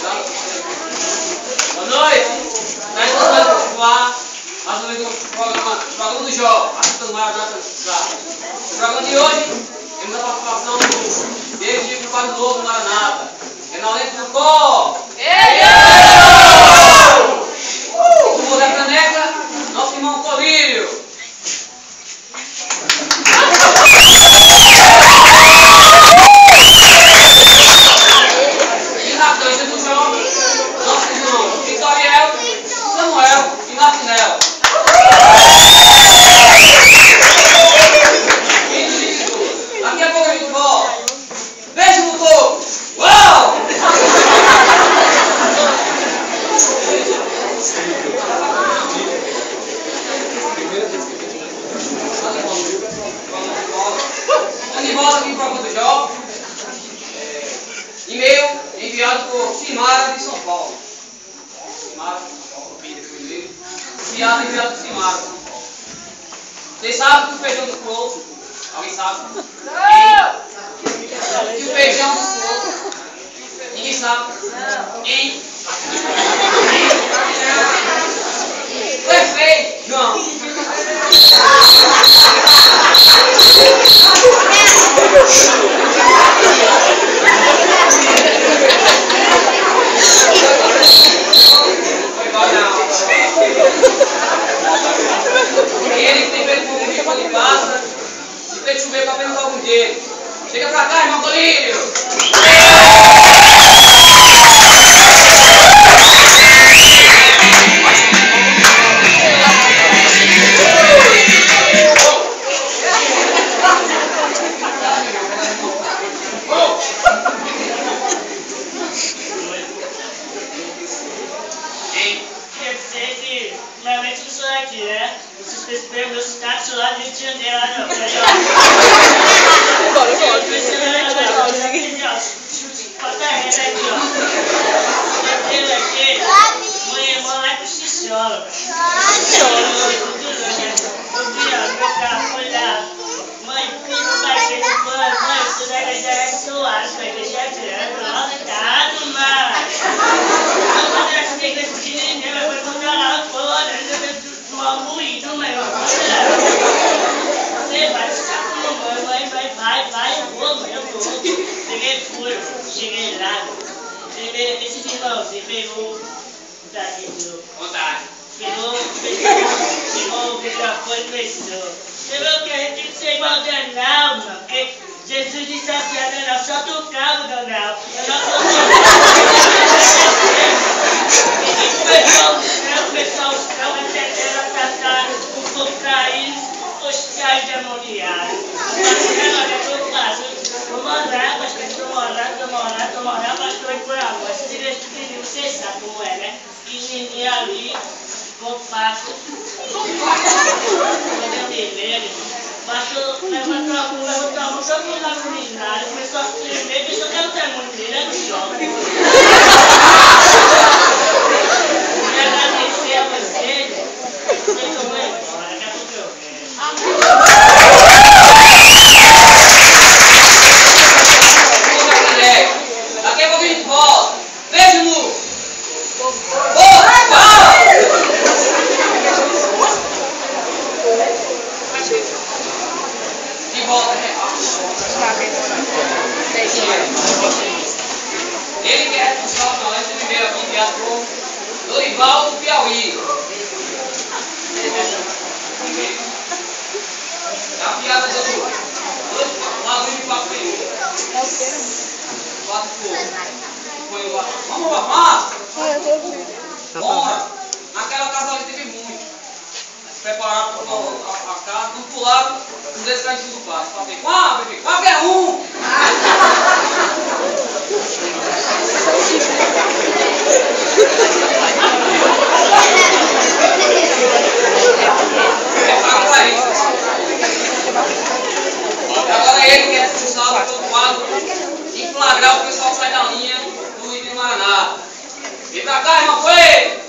Boa noite. Nós vamos continuar o programa do Jó. O programa de hoje temos a participação do Diego Padre Novo do Maranata. Renalento do Có. O Mundo da Caneca, nosso irmão Colírio. E na dança do Jó, nosso irmão Vitoriel, Samuel e Martinel. Daqui a pouco a gente volta. Beijo no topo. Uau! Vamos de volta aqui para o do Jó. E-mail enviado por Simara de São Paulo. Simara de São Paulo, enviado por Simara de São Paulo. Vocês sabem que o feijão do fogo, alguém sabe? Que o feijão do fogo, ninguém sabe? Hein? Perfeito, João. Ele que tem feito fogo de quando passa, e fez chover para apenas algum dia. Chega pra cá, irmão Colírio! Realmente não sou aqui, né? Vocês perceberam meu sotaque, sou lá do Rio de Janeiro, lá não. Bota a renda aqui, ó. Esse aqui, mãe e irmã lá com xixola. Eu vi, ó, meu carro foi lá. Mãe, filho, vai ser de pano. Mãe, eu sou da igreja restaurada, da igreja grande, lotado, mano. Eu vou dar essa igreja pequenininha, mas vou botar lá fora. Mal moído, mas você vai ficar com a mamãe, vai, eu vou. Cheguei lá, esses irmãos, ele pegou daqui do pegou o microfone e pensou, pegou que a gente tem que ser igual ao Daniel, mano, porque Jesus disse assim, a Daniel só tocava o Daniel, eu não começou o céu, a terra tratado, o fogo caindo, os cais demoniados. Vou morar, pastor, tô morando, pastor, e por amor. Essas igrejas pequenininhas, você sabe como é, né? Pequenininha ali, com pasto. Quando eu pastor levantou a mão, todo mundo lá no urinário, começou a tremer, pensou que era o demônio dele, era o shopping. E agradecer a vocês, eu tô embora, daqui a pouco eu venho. Daqui a pouco a gente volta. Beijo no... De volta, né? Ele que é responsável pela lista de e-mail aqui enviado por Dorival do Piauí. É a piada do Lagoinho de Papiú. Vamos arrumar? Bora! Naquela casa ali teve muito. Prepararam a casa, um pro lado, um desses caras do passo. Falei, qualquer um! Agora ele que é responsável pelo quadro em flagrar o pessoal sai da linha do Rio de Maranata. Vem pra cá, irmão, foi!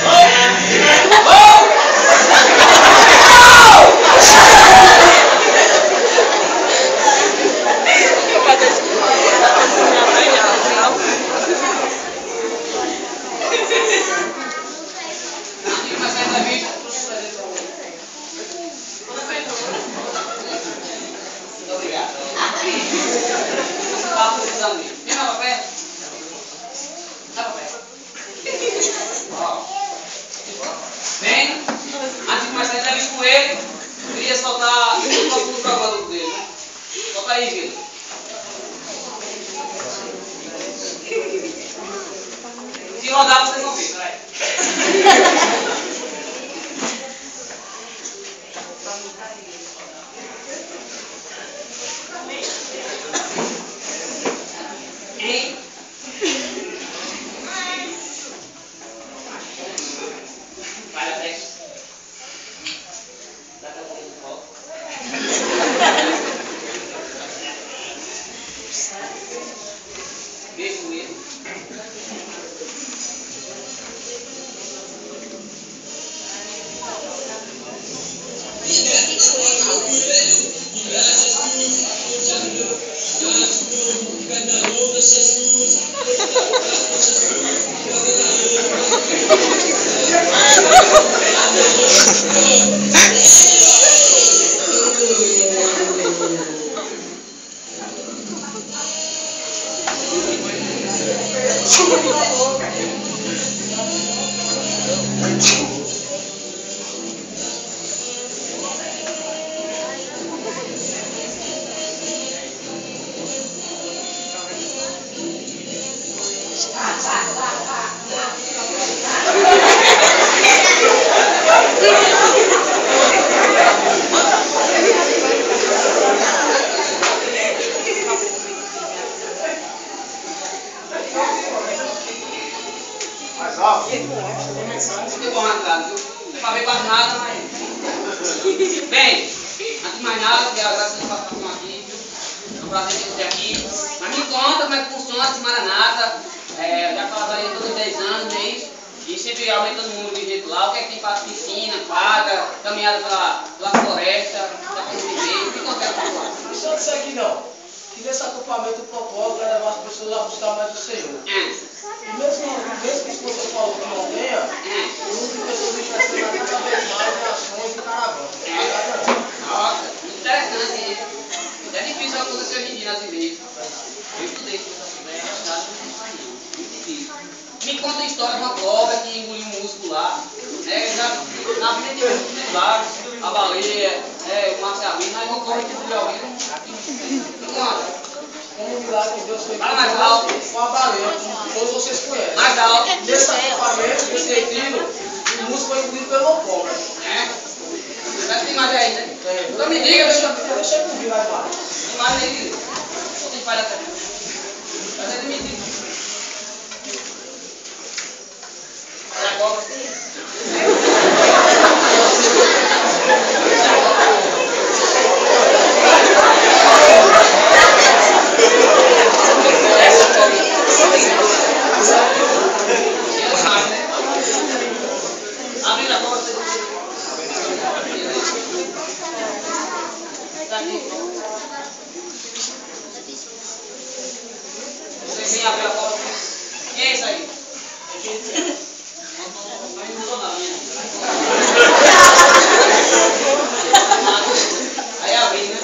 Oh! visto com ele, eu queria soltar o próximo programa dele, né? Solta aí, Vitor. Se rodar, vocês vão ver, peraí. Hein? Vai até. Dá pra ter um pouco. Beijo com ele. Fiquei borrado, viu? Não falei quase nada, mas. Bem, antes de mais nada, quero agradecer a participação aqui, viu? É um prazer ter você aqui. Mas me conta como é que funciona esse Maranata. Já trabalhei todos os 10 anos, né? E sempre aumentando o número de gente lá. O que é que tem para piscina, quadra, caminhada pela floresta, para conviver? O que acontece com lá? Não só disso aqui não. Que nesse acampamento o propósito é levar as pessoas a buscar mais o Senhor. E mesmo que você falou que não tenha, o número de pessoas investindo cada vez mais em ações e caravanas. Nossa, muito interessante isso. É difícil acontecer hoje em dia nas igrejas. Eu estudei isso, muito difícil. Me conta a história de uma cobra que engoliu um músculo lá. Na vida tem muitos milagres, a baleia, o marcialino, mas uma cobra que engoliu alguém. Me conta. Como o milagre de Deus foi Fala mais alto. Com a baleia, todos vocês conhecem. Mais alto. Nesse acampamento, nesse retiro, o músculo foi engolido pela cobra. Já tem mais aí, né? Então me diga, Deixa eu ouvir lá embaixo. imagem aí, só tem falha até. Mas é demitido. Olha a cobra. Abre a porta. Você vem abrir a porta. Quem é isso aí? Não mudou nada, né? Aí abri, né?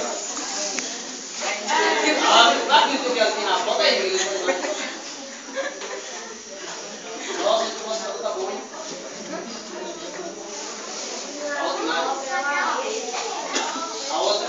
Abre o que eu vi na porta aí. Nossa, esse negócio tá bom, hein? A outra não. A outra.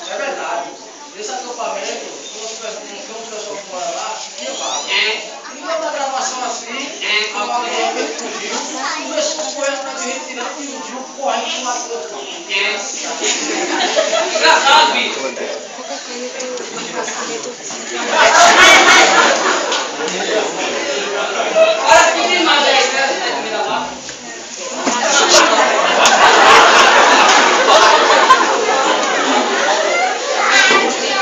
É verdade. Nesse acampamento, quando o pessoal que mora lá, tinha vaga. E na gravação assim, a vaga fugiu, começou a correr atrás de retirando e o Gil correndo e matou o campo. Engraçado, Vitor. Olha que tem mais aí, né? Lá.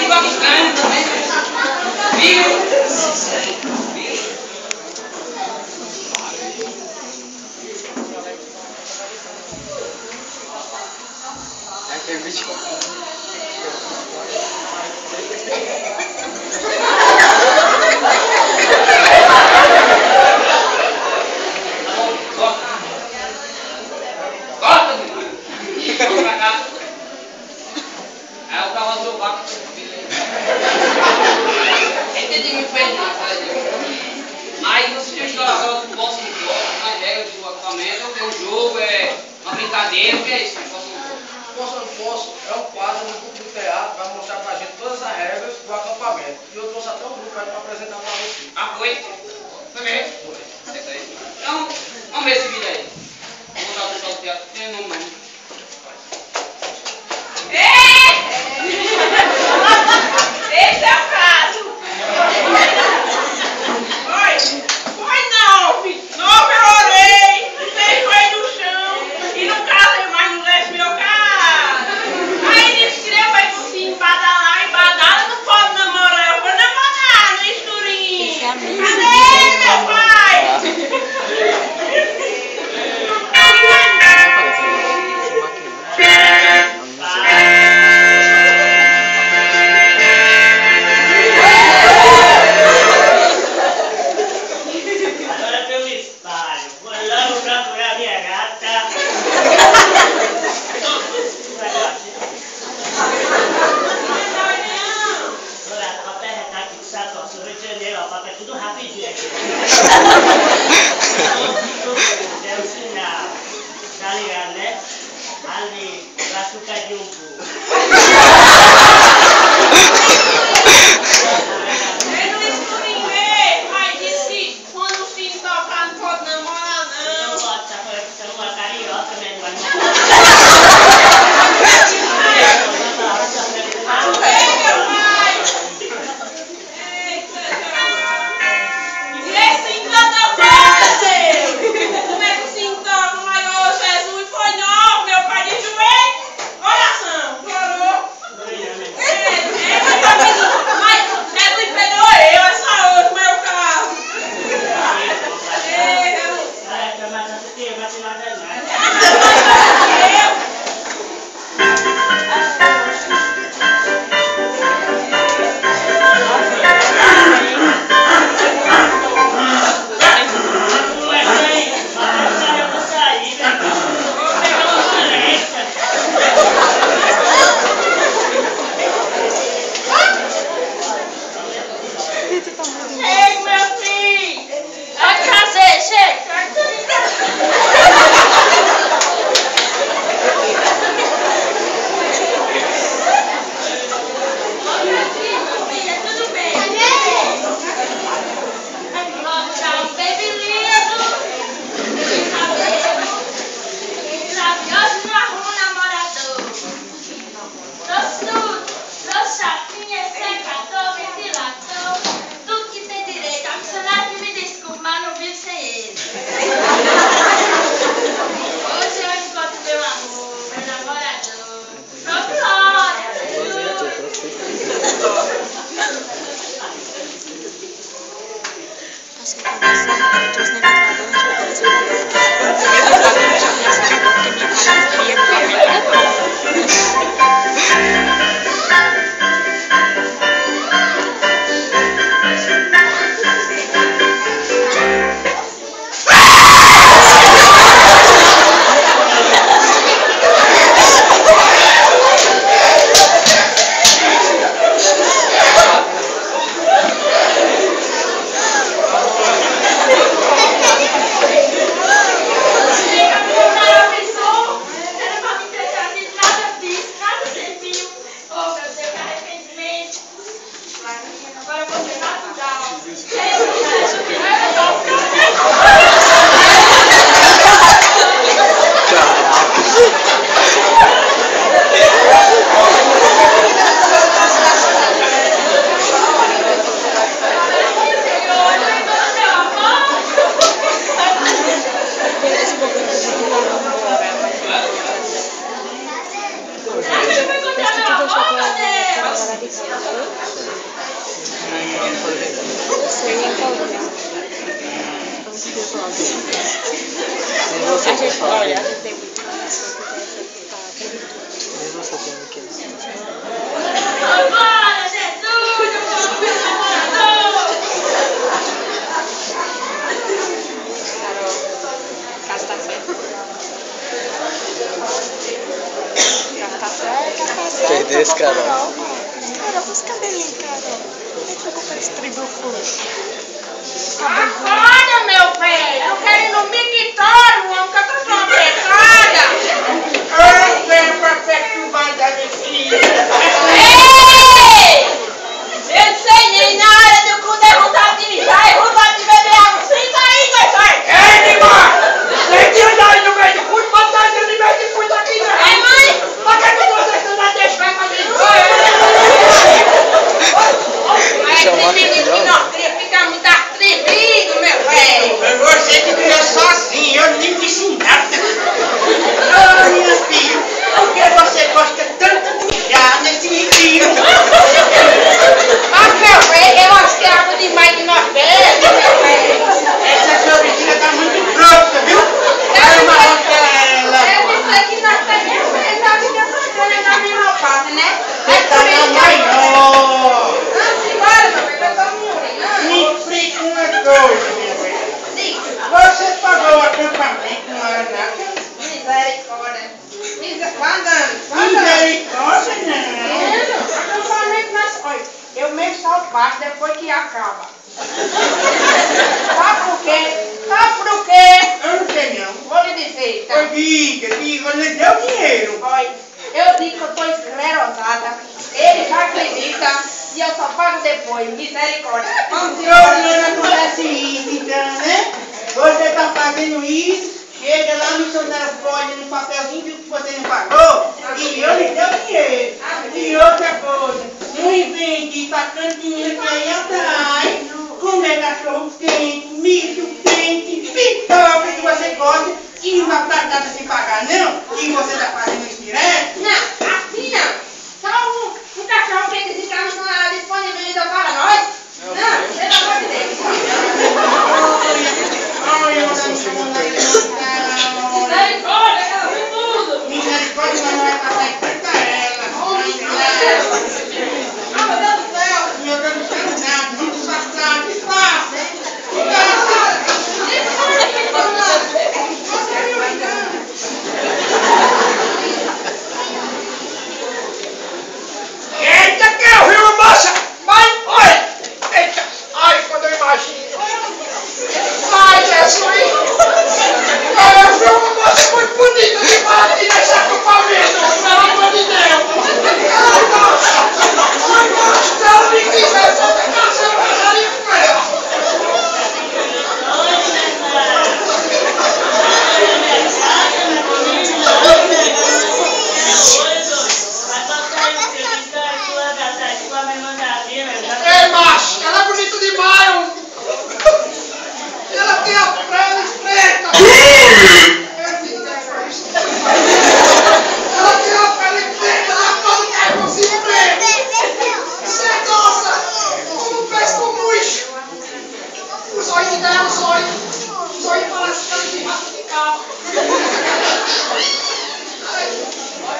E vai estranho também. Viu? acampamento, é um jogo, é uma brincadeira, o que é isso? Poço no Poço é um quadro no grupo do teatro, vai mostrar pra gente todas as regras do acampamento. E eu trouxe até um grupo aí pra apresentar pra você. Ah, foi? Foi mesmo? Foi. Então, vamos ver esse vídeo aí. Vamos botar o pessoal do teatro. Tem nome não. Esse é o caso. Foi nove. Nove eu orei. Seis foi no chão. E no caso eu mais não desce meu carro. Aí disse que depois por cima badalar e badala não pode namorar. Eu vou namorar no escurinho. Cadê meu pai? Tudo rapidinho aqui. É o sinal. Tá ligado, né? Ali, açúcar de umbu. É no escurinho mesmo. Aí disse que quando o sino tocar não pode namorar, Não não. pode, tá falando que você é uma carioca mesmo. Olha, a gente tem muito isso. Agora, Jesus, eu sou o namorador! Castafé. Castafé. Perdeu esse cara. Carol, os cabelinhos, Carol. A gente vai comprar esse tributo. Acorda, meu velho! Eu quero ir no mictório, ter que viver sozinho, eu nem disse nada. Ô, minha filha, por que você gosta tanto de mijar nesse menino? Mas, meu velho, eu acho que é água demais de nós bebemos, meu velho. Essa sua vizinha tá muito pronta, viu? Vai uma ela. Eu disse aqui nós pegamos essa vida toda na mesma parte, né? Você tá na maior. Vamos embora, meu velho, eu tô morrendo. Me explica uma coisa, minha velha. Diga. Você pagou o acampamento na hora nada? Misericórdia. Misericórdia, não. Acampamento, mas olha, eu mesmo só faço depois que acaba. Sabe por quê? Sabe por quê? Eu não sei não. Vou lhe dizer, tá? Diga, ele deu dinheiro. Olha, eu digo que eu tô esclerosada. Ele já acredita e eu só pago depois. Misericórdia. Vamos embora. Não acontece isso, então, né? Você tá fazendo isso, chega lá no seu telefone, no papelzinho que você não pagou, e eu lhe deu dinheiro. E outra coisa, não invente sacando dinheiro que aí atrás, comer cachorro quente, misto quente, pipoca que você gosta, e não vai pra casa sem pagar, não? E você tá fazendo isso direto? Não, assim não. Só um cachorro quente de carne na disponibilidade para nós. Não, pelo amor de Deus. Misericórdia, ela viu tudo. Misericórdia, mas não vai passar em frente a ela. Ah, meu Deus do céu. Meu Deus do céu, nada, vamos disfarçar, disfarça. Eita, que é o rio, moça! Vai, olha! Eita, ai, quando eu imagino. Ai, Jesus! Olha, eu vi uma moça muito bonita demais aqui nesse acampamento, pelo amor de Deus! Ai, moça! Ai, moça, se ela me quiser, eu vou ficar sem casaria com ela! Ei, macho, ela é bonita demais! Ela tem a pele preta! Ela tem a pele preta, ela pode cair com si preta! Você gosta? Como fez com o bucho? Os olhos dela, os olhos parecem de rato de carro.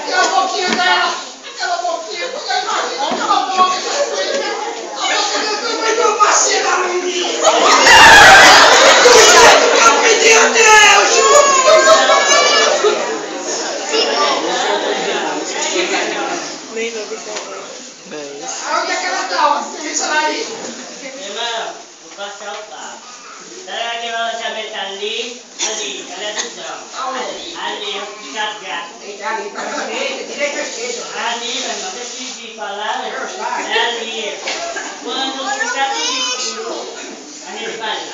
E a boquinha dela, aquela boquinha, eu imagino aquela boca, eu passei na menina. Eu pedi a Deus. Onde é que ela tá? Isso aí. Irmão, vou passar o papo. Será que o alojamento ali, cadê a visão? Ali, eu fico rasgado. Ali, para a direita ou esquerda? Ali, meu irmão, deixa eu falar, né? É ali. Quando ficar tudo escuro, a gente vai lá.